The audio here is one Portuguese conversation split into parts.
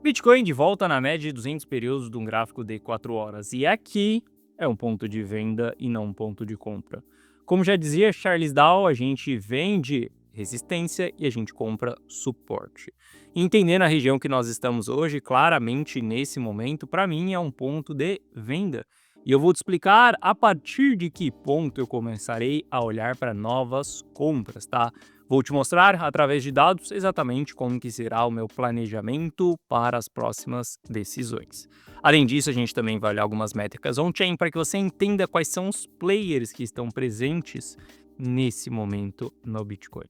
Bitcoin de volta na média de 200 períodos de um gráfico de 4 horas. E aqui é um ponto de venda e não um ponto de compra. Como já dizia Charles Dow, a gente vende resistência e a gente compra suporte. Entendendo a região que nós estamos hoje, claramente nesse momento, para mim é um ponto de venda. E eu vou te explicar a partir de que ponto eu começarei a olhar para novas compras, tá? Vou te mostrar, através de dados, exatamente como que será o meu planejamento para as próximas decisões. Além disso, a gente também vai olhar algumas métricas on-chain para que você entenda quais são os players que estão presentes nesse momento no Bitcoin.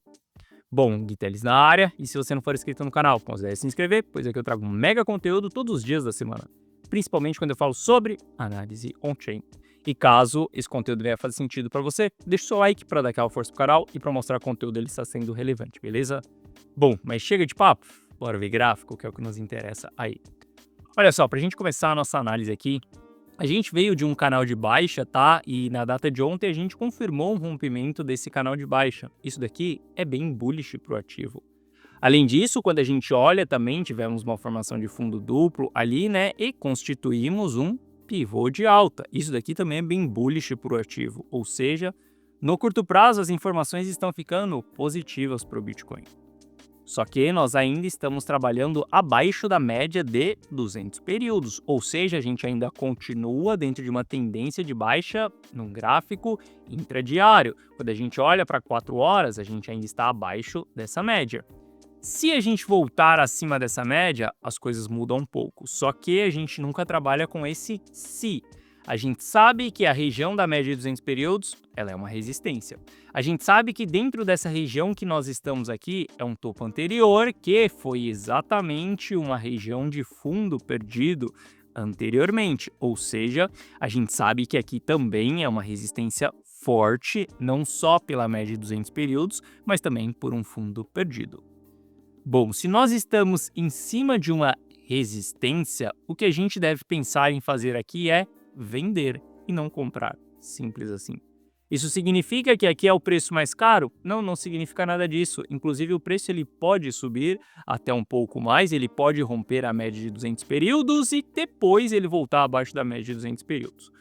Bom, Guitelis na área, e se você não for inscrito no canal, considere se inscrever, pois aqui eu trago um mega conteúdo todos os dias da semana, principalmente quando eu falo sobre análise on-chain. E caso esse conteúdo venha fazer sentido para você, deixa o seu like para dar aquela força pro canal e para mostrar que o conteúdo ele está sendo relevante, beleza? Bom, mas chega de papo, bora ver gráfico, que é o que nos interessa aí. Olha só, para a gente começar a nossa análise aqui, a gente veio de um canal de baixa, tá? E na data de ontem a gente confirmou um rompimento desse canal de baixa. Isso daqui é bem bullish para o ativo. Além disso, quando a gente olha também, tivemos uma formação de fundo duplo ali, né? E constituímos um pivô de alta. Isso daqui também é bem bullish para o ativo. Ou seja, no curto prazo as informações estão ficando positivas para o Bitcoin. Só que nós ainda estamos trabalhando abaixo da média de 200 períodos, ou seja, a gente ainda continua dentro de uma tendência de baixa num gráfico intradiário. Quando a gente olha para 4 horas, a gente ainda está abaixo dessa média. Se a gente voltar acima dessa média, as coisas mudam um pouco, só que a gente nunca trabalha com esse se. A gente sabe que a região da média de 200 períodos, ela é uma resistência. A gente sabe que dentro dessa região que nós estamos aqui é um topo anterior, que foi exatamente uma região de fundo perdido anteriormente. Ou seja, a gente sabe que aqui também é uma resistência forte, não só pela média de 200 períodos, mas também por um fundo perdido. Bom, se nós estamos em cima de uma resistência, o que a gente deve pensar em fazer aqui é vender e não comprar. Simples assim. Isso significa que aqui é o preço mais caro? Não, não significa nada disso. Inclusive, o preço ele pode subir até um pouco mais, ele pode romper a média de 200 períodos e depois ele voltar abaixo da média de 200 períodos.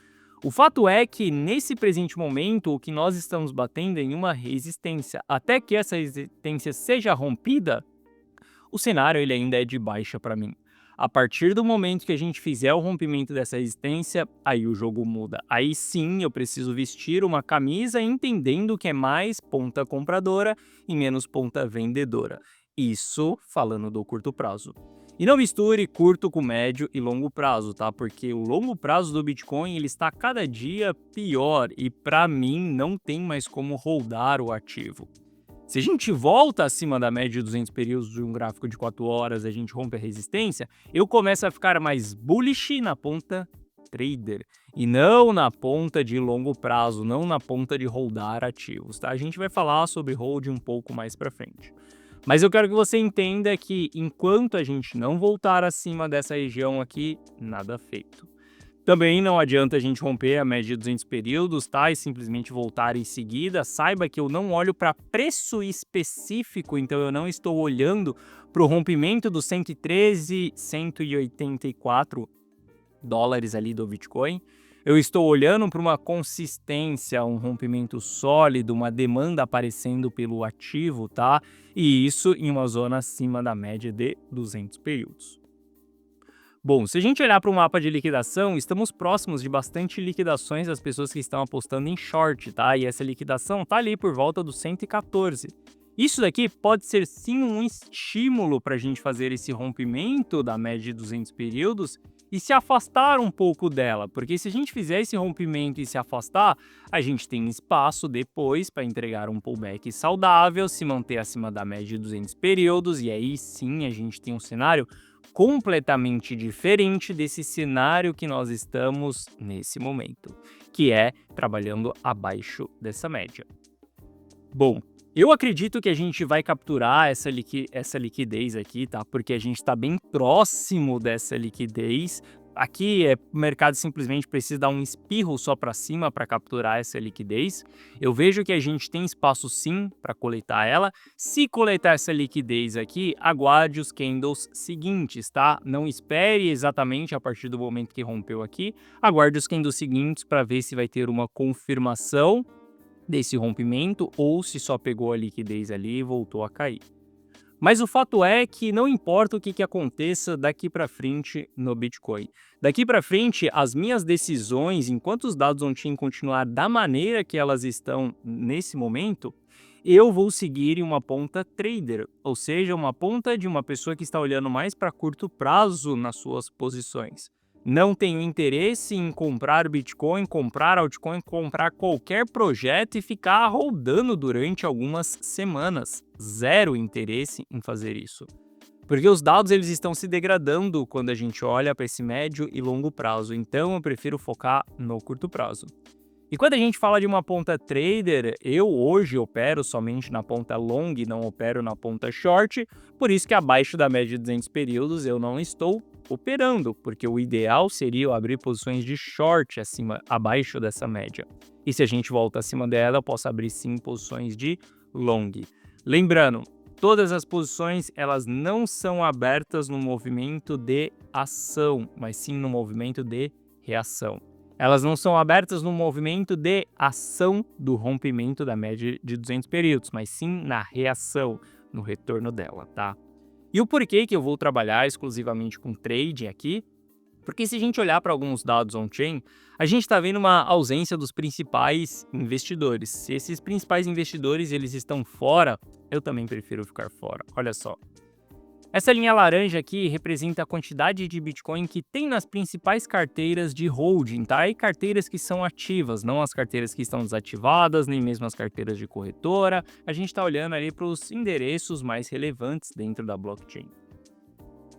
O fato é que, nesse presente momento, o que nós estamos batendo é em uma resistência. Até que essa resistência seja rompida, o cenário ele ainda é de baixa para mim. A partir do momento que a gente fizer o rompimento dessa resistência, aí o jogo muda. Aí sim eu preciso vestir uma camisa entendendo que é mais ponta compradora e menos ponta vendedora. Isso falando do curto prazo. E não misture curto com médio e longo prazo, tá? Porque o longo prazo do Bitcoin ele está cada dia pior e para mim não tem mais como holdar o ativo. Se a gente volta acima da média de 200 períodos de um gráfico de 4 horas, a gente rompe a resistência, eu começo a ficar mais bullish na ponta trader e não na ponta de longo prazo, não na ponta de holdar ativos, tá? A gente vai falar sobre hold um pouco mais para frente. Mas eu quero que você entenda que enquanto a gente não voltar acima dessa região aqui, nada feito. Também não adianta a gente romper a média de 200 períodos, tá? E simplesmente voltar em seguida. Saiba que eu não olho para preço específico, então eu não estou olhando para o rompimento dos 113, 184 dólares ali do Bitcoin. Eu estou olhando para uma consistência, um rompimento sólido, uma demanda aparecendo pelo ativo, tá? E isso em uma zona acima da média de 200 períodos. Bom, se a gente olhar para o mapa de liquidação, estamos próximos de bastante liquidações das pessoas que estão apostando em short, tá? E essa liquidação tá ali por volta dos 114. Isso daqui pode ser sim um estímulo para a gente fazer esse rompimento da média de 200 períodos e se afastar um pouco dela, porque se a gente fizer esse rompimento e se afastar, a gente tem espaço depois para entregar um pullback saudável, se manter acima da média de 200 períodos e aí sim a gente tem um cenário completamente diferente desse cenário que nós estamos nesse momento, que é trabalhando abaixo dessa média. Bom, eu acredito que a gente vai capturar essa liquidez aqui, tá? Porque a gente está bem próximo dessa liquidez, Aqui o mercado simplesmente precisa dar um espirro só para cima para capturar essa liquidez. Eu vejo que a gente tem espaço sim para coletar ela. Se coletar essa liquidez aqui, aguarde os candles seguintes, tá? Não espere exatamente a partir do momento que rompeu aqui. Aguarde os candles seguintes para ver se vai ter uma confirmação desse rompimento ou se só pegou a liquidez ali e voltou a cair. Mas o fato é que não importa o que aconteça daqui para frente no Bitcoin. Daqui para frente, as minhas decisões, enquanto os dados on-chain continuar da maneira que elas estão nesse momento, eu vou seguir em uma ponta trader, ou seja, uma ponta de uma pessoa que está olhando mais para curto prazo nas suas posições. Não tenho interesse em comprar Bitcoin, comprar altcoin, comprar qualquer projeto e ficar rodando durante algumas semanas. Zero interesse em fazer isso. Porque os dados eles estão se degradando quando a gente olha para esse médio e longo prazo. Então eu prefiro focar no curto prazo. E quando a gente fala de uma ponta trader, eu hoje opero somente na ponta long, não opero na ponta short, por isso que abaixo da média de 200 períodos eu não estou operando, porque o ideal seria eu abrir posições de short abaixo dessa média. E se a gente volta acima dela, eu posso abrir sim posições de long. Lembrando, todas as posições elas não são abertas no movimento de ação, mas sim no movimento de reação. Elas não são abertas no movimento de ação do rompimento da média de 200 períodos, mas sim na reação, no retorno dela, tá? E o porquê que eu vou trabalhar exclusivamente com trading aqui? Porque se a gente olhar para alguns dados on-chain, a gente está vendo uma ausência dos principais investidores. Se esses principais investidores eles estão fora, eu também prefiro ficar fora. Olha só. Essa linha laranja aqui representa a quantidade de Bitcoin que tem nas principais carteiras de holding, tá? E carteiras que são ativas, não as carteiras que estão desativadas, nem mesmo as carteiras de corretora. A gente está olhando ali para os endereços mais relevantes dentro da blockchain.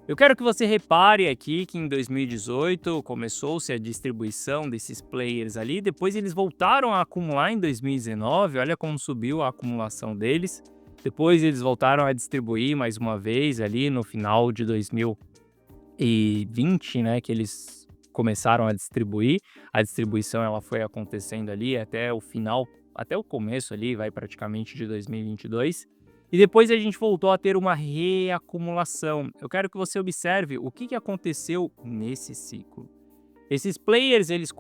Eu quero que você repare aqui que em 2018 começou-se a distribuição desses players ali, depois eles voltaram a acumular em 2019, olha como subiu a acumulação deles. Depois eles voltaram a distribuir mais uma vez ali no final de 2020, né, que eles começaram a distribuir. A distribuição ela foi acontecendo ali até o final, até o começo ali, vai praticamente de 2022. E depois a gente voltou a ter uma reacumulação. Eu quero que você observe o que aconteceu nesse ciclo. Esses players, eles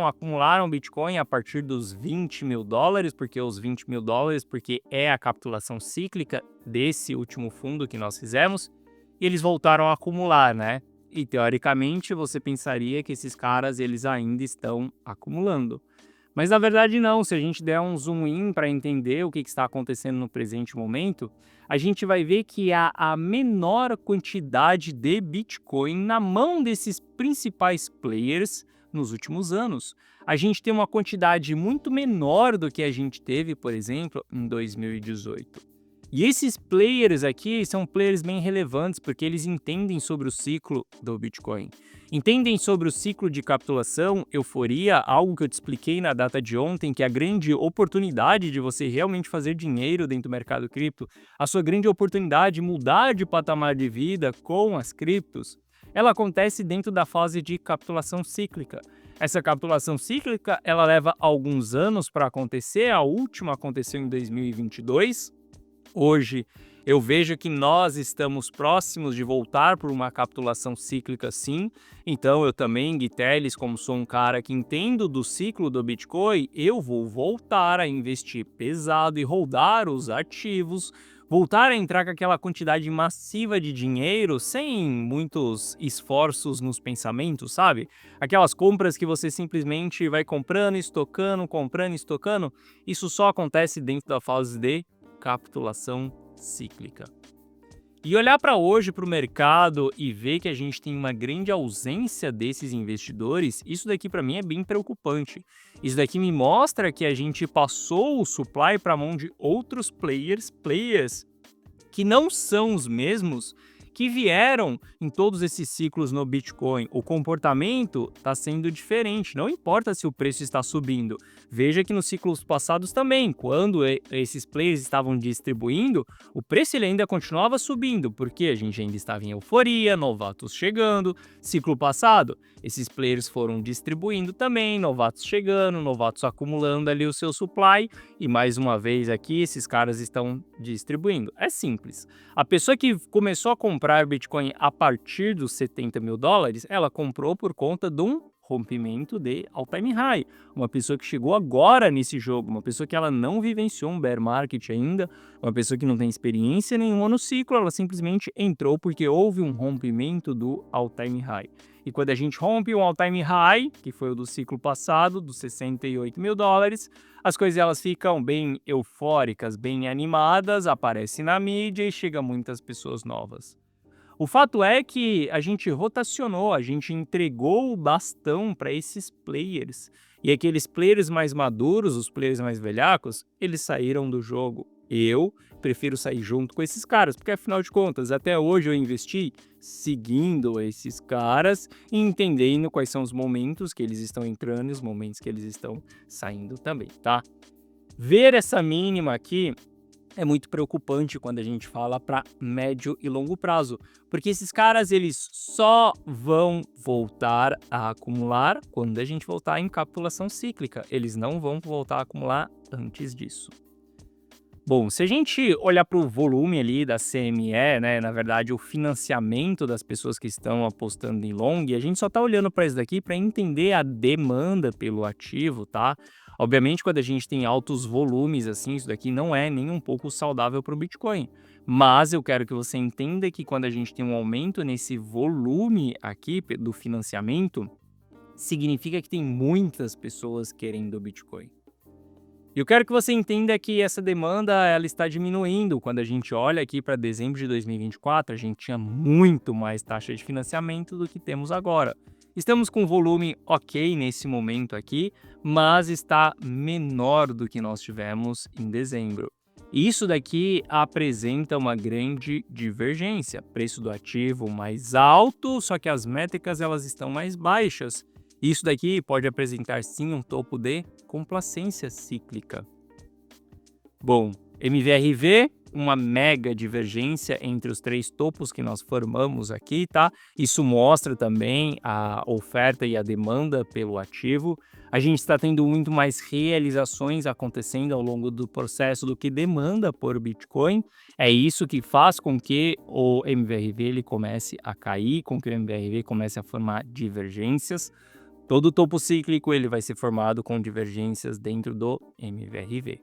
acumularam Bitcoin a partir dos 20 mil dólares, porque os 20 mil dólares, porque é a capitulação cíclica desse último fundo que nós fizemos, e eles voltaram a acumular, né? E teoricamente você pensaria que esses caras, eles ainda estão acumulando. Mas na verdade não, se a gente der um zoom in para entender o que está acontecendo no presente momento, a gente vai ver que há a menor quantidade de Bitcoin na mão desses principais players nos últimos anos. A gente tem uma quantidade muito menor do que a gente teve, por exemplo, em 2018. E esses players aqui são players bem relevantes porque eles entendem sobre o ciclo do Bitcoin. Entendem sobre o ciclo de capitulação, euforia, algo que eu te expliquei na data de ontem, que é a grande oportunidade de você realmente fazer dinheiro dentro do mercado cripto, a sua grande oportunidade de mudar de patamar de vida com as criptos, ela acontece dentro da fase de capitulação cíclica. Essa capitulação cíclica, ela leva alguns anos para acontecer, a última aconteceu em 2022. Hoje eu vejo que nós estamos próximos de voltar por uma capitulação cíclica sim, então eu também, Gui Teles, como sou um cara que entendo do ciclo do Bitcoin, eu vou voltar a investir pesado e holdar os ativos, voltar a entrar com aquela quantidade massiva de dinheiro sem muitos esforços nos pensamentos, sabe? Aquelas compras que você simplesmente vai comprando, estocando, isso só acontece dentro da fase de capitulação cíclica. E olhar para hoje para o mercado e ver que a gente tem uma grande ausência desses investidores, isso daqui para mim é bem preocupante. Isso daqui me mostra que a gente passou o supply para a mão de outros players que não são os mesmos que vieram em todos esses ciclos no Bitcoin. O comportamento está sendo diferente, não importa se o preço está subindo. Veja que nos ciclos passados também, quando esses players estavam distribuindo, o preço ele ainda continuava subindo, porque a gente ainda estava em euforia, novatos chegando. Ciclo passado, esses players foram distribuindo também, novatos chegando, novatos acumulando ali o seu supply, e mais uma vez aqui, esses caras estão distribuindo. É simples. A pessoa que começou a comprar Bitcoin a partir dos 70 mil dólares, ela comprou por conta de um rompimento de all-time high. Uma pessoa que chegou agora nesse jogo, uma pessoa que ela não vivenciou um bear market ainda, uma pessoa que não tem experiência nenhuma no ciclo, ela simplesmente entrou porque houve um rompimento do all-time high. E quando a gente rompe um all-time high, que foi o do ciclo passado, dos 68 mil dólares, as coisas elas ficam bem eufóricas, bem animadas, aparece na mídia e chega muitas pessoas novas. O fato é que a gente rotacionou, a gente entregou o bastão para esses players. E aqueles players mais maduros, os players mais velhacos, eles saíram do jogo. Eu prefiro sair junto com esses caras, porque afinal de contas, até hoje eu investi seguindo esses caras e entendendo quais são os momentos que eles estão entrando e os momentos que eles estão saindo também, tá? Ver essa mínima aqui é muito preocupante quando a gente fala para médio e longo prazo, porque esses caras eles só vão voltar a acumular quando a gente voltar em capitulação cíclica, eles não vão voltar a acumular antes disso. Bom, se a gente olhar para o volume ali da CME, né, na verdade o financiamento das pessoas que estão apostando em long, a gente só está olhando para isso daqui para entender a demanda pelo ativo, tá? Obviamente, quando a gente tem altos volumes assim, isso daqui não é nem um pouco saudável para o Bitcoin. Mas eu quero que você entenda que quando a gente tem um aumento nesse volume aqui do financiamento, significa que tem muitas pessoas querendo o Bitcoin. E eu quero que você entenda que essa demanda ela está diminuindo. Quando a gente olha aqui para dezembro de 2024, a gente tinha muito mais taxa de financiamento do que temos agora. Estamos com um volume ok nesse momento aqui, mas está menor do que nós tivemos em dezembro. Isso daqui apresenta uma grande divergência. Preço do ativo mais alto, só que as métricas elas estão mais baixas. Isso daqui pode apresentar sim um topo de complacência cíclica. Bom, MVRV, uma mega divergência entre os três topos que nós formamos aqui, tá? Isso mostra também a oferta e a demanda pelo ativo. A gente está tendo muito mais realizações acontecendo ao longo do processo do que demanda por Bitcoin. É isso que faz com que o MVRV ele comece a cair, com que o MVRV comece a formar divergências. Todo topo cíclico ele vai ser formado com divergências dentro do MVRV.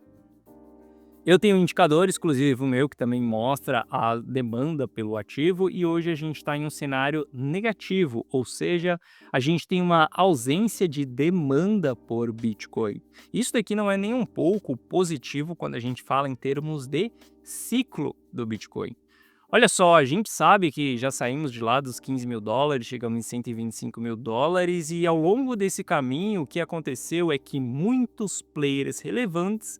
Eu tenho um indicador exclusivo meu que também mostra a demanda pelo ativo e hoje a gente está em um cenário negativo, ou seja, a gente tem uma ausência de demanda por Bitcoin. Isso daqui não é nem um pouco positivo quando a gente fala em termos de ciclo do Bitcoin. Olha só, a gente sabe que já saímos de lá dos 15 mil dólares, chegamos em 125 mil dólares e ao longo desse caminho o que aconteceu é que muitos players relevantes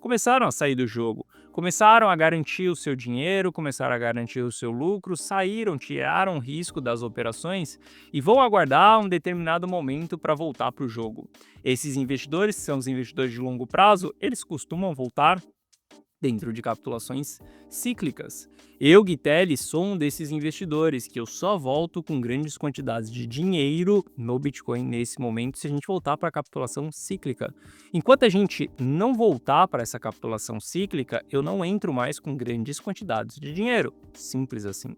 começaram a sair do jogo, começaram a garantir o seu dinheiro, começaram a garantir o seu lucro, saíram, tiraram risco das operações e vão aguardar um determinado momento para voltar para o jogo. Esses investidores, que são os investidores de longo prazo, eles costumam voltar dentro de capitulações cíclicas. Eu, Guitelli, sou um desses investidores que eu só volto com grandes quantidades de dinheiro no Bitcoin nesse momento se a gente voltar para a capitulação cíclica. Enquanto a gente não voltar para essa capitulação cíclica, eu não entro mais com grandes quantidades de dinheiro. Simples assim.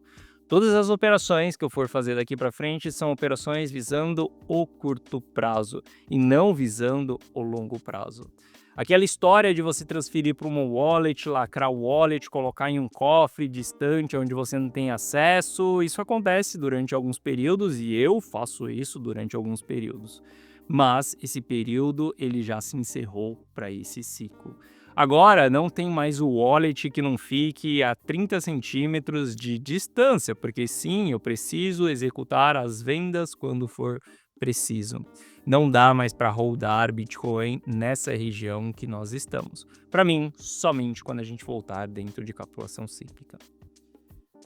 Todas as operações que eu for fazer daqui para frente são operações visando o curto prazo e não visando o longo prazo. Aquela história de você transferir para uma wallet, lacrar o wallet, colocar em um cofre distante onde você não tem acesso, isso acontece durante alguns períodos e eu faço isso durante alguns períodos. Mas esse período ele já se encerrou para esse ciclo. Agora não tem mais o wallet que não fique a 30 centímetros de distância, porque sim, eu preciso executar as vendas quando for preciso. Não dá mais para holdar Bitcoin nessa região que nós estamos. Para mim, somente quando a gente voltar dentro de capitulação cíclica.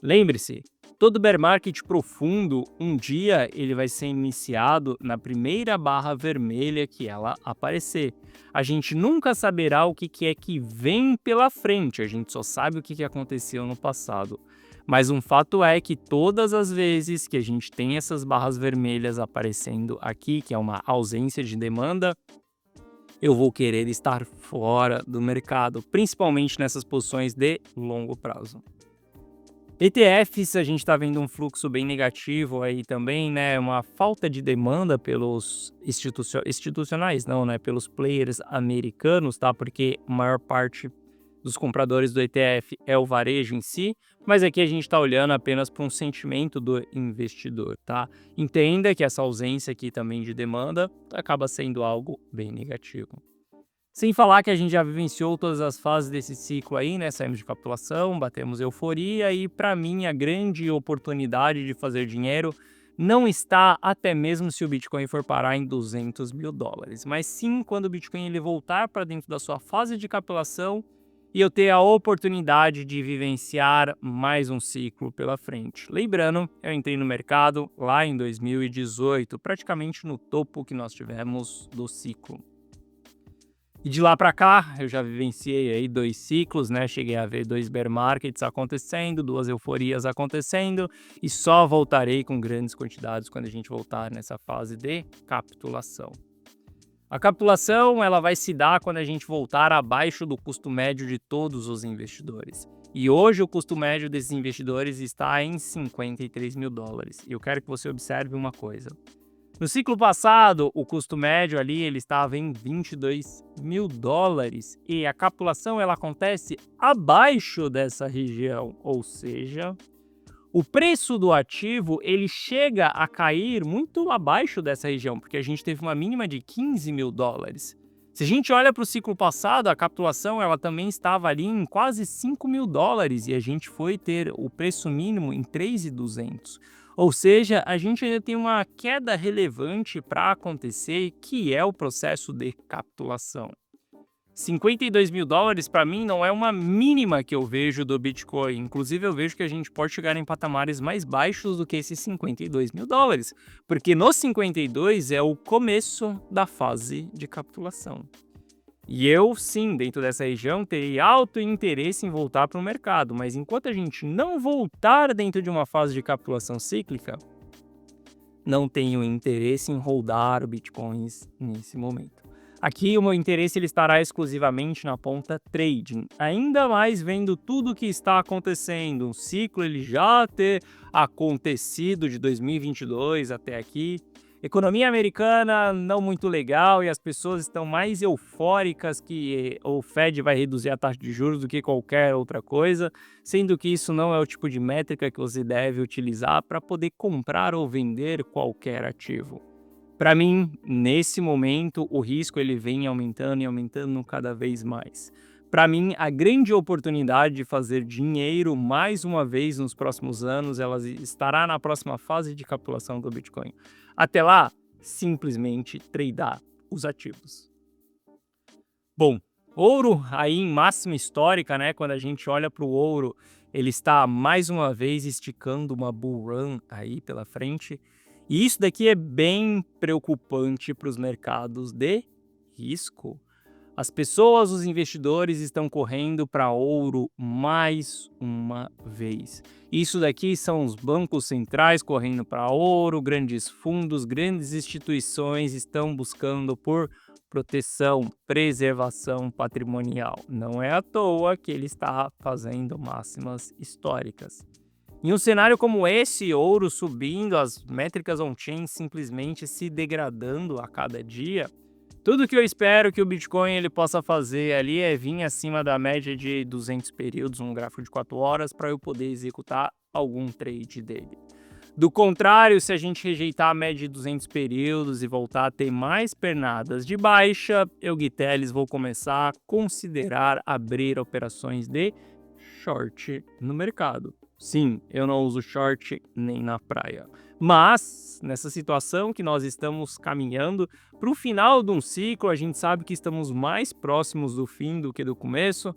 Lembre-se, Todo bear market profundo, um dia ele vai ser iniciado na primeira barra vermelha que ela aparecer. A gente nunca saberá o que é que vem pela frente, a gente só sabe o que aconteceu no passado. Mas um fato é que todas as vezes que a gente tem essas barras vermelhas aparecendo aqui, que é uma ausência de demanda, eu vou querer estar fora do mercado, principalmente nessas posições de longo prazo. ETFs, a gente está vendo um fluxo bem negativo aí também, né? Uma falta de demanda pelos institucionais, não, né? Pelos players americanos, tá? Porque a maior parte dos compradores do ETF é o varejo em si, mas aqui a gente está olhando apenas para um sentimento do investidor, tá? Entenda que essa ausência aqui também de demanda acaba sendo algo bem negativo. Sem falar que a gente já vivenciou todas as fases desse ciclo aí, né? Saímos de capitulação, batemos euforia e, para mim, a grande oportunidade de fazer dinheiro não está até mesmo se o Bitcoin for parar em $200 mil, mas sim quando o Bitcoin ele voltar para dentro da sua fase de capitulação e eu ter a oportunidade de vivenciar mais um ciclo pela frente. Lembrando, eu entrei no mercado lá em 2018, praticamente no topo que nós tivemos do ciclo. E de lá para cá, eu já vivenciei aí 2 ciclos, né? Cheguei a ver 2 bear markets acontecendo, 2 euforias acontecendo e só voltarei com grandes quantidades quando a gente voltar nessa fase de capitulação. A capitulação ela vai se dar quando a gente voltar abaixo do custo médio de todos os investidores. E hoje o custo médio desses investidores está em $53 mil. E eu quero que você observe uma coisa. No ciclo passado, o custo médio ali ele estava em $22 mil e a capitulação ela acontece abaixo dessa região, ou seja, o preço do ativo ele chega a cair muito abaixo dessa região, porque a gente teve uma mínima de $15 mil. Se a gente olha para o ciclo passado, a capitulação ela também estava ali em quase $5 mil e a gente foi ter o preço mínimo em 3.200. Ou seja, a gente ainda tem uma queda relevante para acontecer, que é o processo de capitulação. $52 mil para mim não é uma mínima que eu vejo do Bitcoin. Inclusive eu vejo que a gente pode chegar em patamares mais baixos do que esses $52 mil, porque no 52 é o começo da fase de capitulação. E eu, sim, dentro dessa região, terei alto interesse em voltar para o mercado, mas enquanto a gente não voltar dentro de uma fase de capitulação cíclica, não tenho interesse em holdar Bitcoins nesse momento. Aqui o meu interesse ele estará exclusivamente na ponta trading, ainda mais vendo tudo o que está acontecendo, um ciclo ele já ter acontecido de 2022 até aqui. Economia americana não muito legal e as pessoas estão mais eufóricas que o Fed vai reduzir a taxa de juros do que qualquer outra coisa, sendo que isso não é o tipo de métrica que você deve utilizar para poder comprar ou vender qualquer ativo. Para mim, nesse momento, o risco ele vem aumentando e aumentando cada vez mais. Para mim, a grande oportunidade de fazer dinheiro mais uma vez nos próximos anos, ela estará na próxima fase de capitulação do Bitcoin. Até lá, simplesmente tradear os ativos. Bom, ouro aí em máxima histórica, né? Quando a gente olha para o ouro, ele está mais uma vez esticando uma bull run aí pela frente. E isso daqui é bem preocupante para os mercados de risco. As pessoas, os investidores estão correndo para ouro mais uma vez. Isso daqui são os bancos centrais correndo para ouro, grandes fundos, grandes instituições estão buscando por proteção, preservação patrimonial. Não é à toa que ele está fazendo máximas históricas. Em um cenário como esse, ouro subindo, as métricas on-chain simplesmente se degradando a cada dia, tudo que eu espero que o Bitcoin ele possa fazer ali é vir acima da média de 200 períodos, um gráfico de 4 horas, para eu poder executar algum trade dele. Do contrário, se a gente rejeitar a média de 200 períodos e voltar a ter mais pernadas de baixa, eu, Gui Teles, vou começar a considerar abrir operações de short no mercado. Sim, eu não uso short nem na praia. Mas, nessa situação que nós estamos caminhando para o final de um ciclo, a gente sabe que estamos mais próximos do fim do que do começo.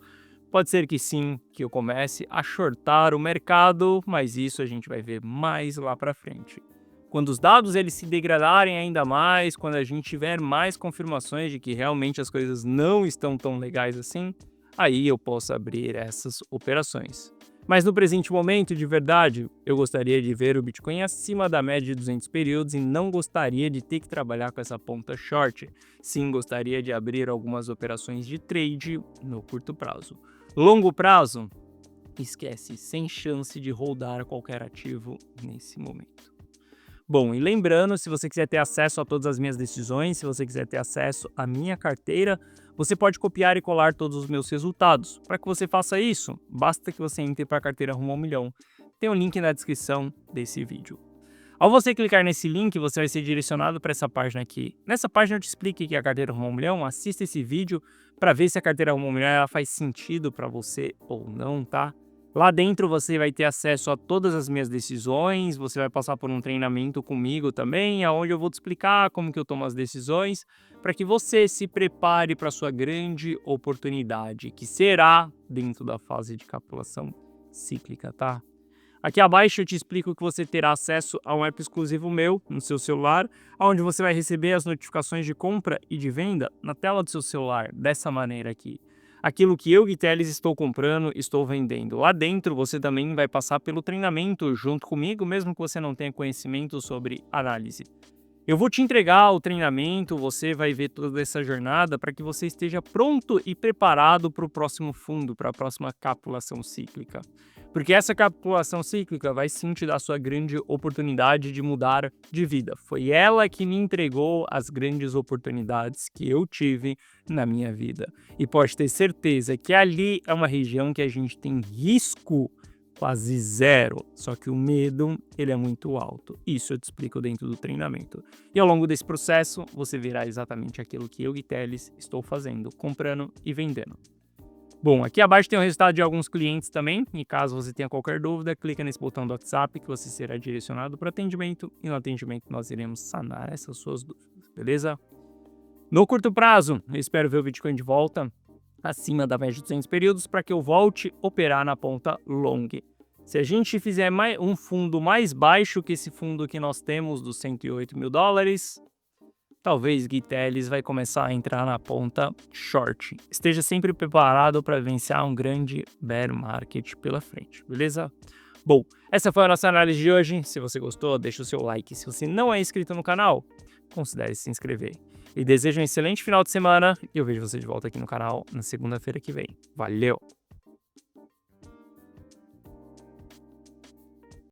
Pode ser que sim, que eu comece a shortar o mercado, mas isso a gente vai ver mais lá para frente. Quando os dados eles se degradarem ainda mais, quando a gente tiver mais confirmações de que realmente as coisas não estão tão legais assim, aí eu posso abrir essas operações. Mas no presente momento, de verdade, eu gostaria de ver o Bitcoin acima da média de 200 períodos e não gostaria de ter que trabalhar com essa ponta short. Sim, gostaria de abrir algumas operações de trade no curto prazo. Longo prazo, esquece, sem chance de holdar qualquer ativo nesse momento. Bom, e lembrando, se você quiser ter acesso a todas as minhas decisões, se você quiser ter acesso à minha carteira, você pode copiar e colar todos os meus resultados. Para que você faça isso, basta que você entre para a carteira Rumo ao Milhão. Tem um link na descrição desse vídeo. Ao você clicar nesse link, você vai ser direcionado para essa página aqui. Nessa página eu te explico o que é a carteira Rumo ao Milhão, assista esse vídeo para ver se a carteira Rumo ao Milhão ela faz sentido para você ou não, tá? Lá dentro você vai ter acesso a todas as minhas decisões, você vai passar por um treinamento comigo também, onde eu vou te explicar como que eu tomo as decisões, para que você se prepare para a sua grande oportunidade, que será dentro da fase de capitulação cíclica, tá? Aqui abaixo eu te explico que você terá acesso a um app exclusivo meu no seu celular, onde você vai receber as notificações de compra e de venda na tela do seu celular, dessa maneira aqui. Aquilo que eu, Gui Teles, estou comprando, estou vendendo. Lá dentro você também vai passar pelo treinamento junto comigo, mesmo que você não tenha conhecimento sobre análise. Eu vou te entregar o treinamento, você vai ver toda essa jornada para que você esteja pronto e preparado para o próximo fundo, para a próxima capitulação cíclica. Porque essa capitulação cíclica vai sim te dar a sua grande oportunidade de mudar de vida. Foi ela que me entregou as grandes oportunidades que eu tive na minha vida. E pode ter certeza que ali é uma região que a gente tem risco quase zero, só que o medo ele é muito alto. Isso eu te explico dentro do treinamento. E ao longo desse processo, você verá exatamente aquilo que eu, Gui Teles, estou fazendo, comprando e vendendo. Bom, aqui abaixo tem o resultado de alguns clientes também, e caso você tenha qualquer dúvida, clica nesse botão do WhatsApp que você será direcionado para atendimento, e no atendimento nós iremos sanar essas suas dúvidas, beleza? No curto prazo, eu espero ver o Bitcoin de volta acima da média de 200 períodos para que eu volte a operar na ponta long. Se a gente fizer um fundo mais baixo que esse fundo que nós temos dos 108 mil dólares, talvez Gui Teles vai começar a entrar na ponta short. Esteja sempre preparado para vencer um grande bear market pela frente, beleza? Bom, essa foi a nossa análise de hoje. Se você gostou, deixa o seu like. Se você não é inscrito no canal, considere se inscrever. E desejo um excelente final de semana e eu vejo você de volta aqui no canal na segunda-feira que vem. Valeu!